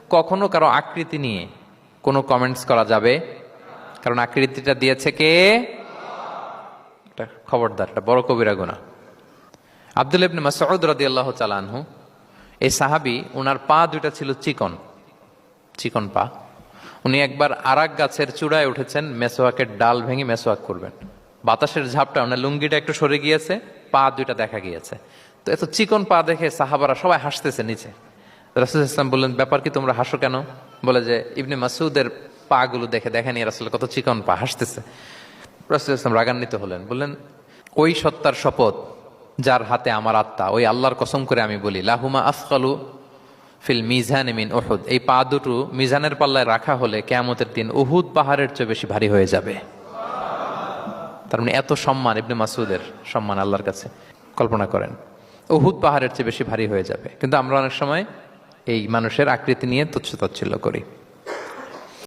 কখনো কারো আকৃতি নিয়ে কোনো কমেন্টস করা যাবে? কারণ আকৃতিটা দিয়েছে কে? এটা খবরদার, এটা বড় কবিরা গুনাহ। আব্দুল্লাহ ইবনে মাসউদ রাদিয়াল্লাহু তাআলা আনহু, এই সাহাবী, ওনার পা দুইটা ছিল চিকন চিকন পা। উনি একবার আরাক গাছের চূড়ায় উঠেছেন, মেসোয়াকের ডাল ভেঙে মেসোয়াক করবেন। বাতাসের ঝাপটা, ওনার লুঙ্গিটা একটু সরে গিয়েছে, পা দুইটা দেখা গিয়েছে। তো এত চিকন পা দেখে সাহাবারা সবাই হাসতেছে নিচে। রাসূল ইসলাম বললেন, ব্যাপার কি, তোমরা হাসো কেন? বলে যে ইবনে মাসউদের পা গুলো দেখে দেখেনি রাসূল কত চিকন পা, হাসতেছে। রাসূল ইসলাম রাগান্বিত হলেন, বললেন, ওই সত্তার শপথ যার হাতে আমার আত্মা, ওই আল্লাহর কসম করে আমি বলি, লাহুমা আফকালু ফিল মিজান মিন উহুদ, এই পা দুটো মিজানের পাল্লায় রাখা হলে কিয়ামতের দিন উহুদ পাহাড়ের চেয়ে বেশি ভারী হয়ে যাবে। তার মানে এত সম্মান ইবনে মাসউদের, সম্মান আল্লাহর কাছে। কল্পনা করেন, উহুদ পাহাড়ের চেয়ে বেশি ভারী হয়ে যাবে। কিন্তু আমরা অনেক সময় এই মানুষের আকৃতি নিয়ে তুচ্ছ তাচ্ছিল্য করি।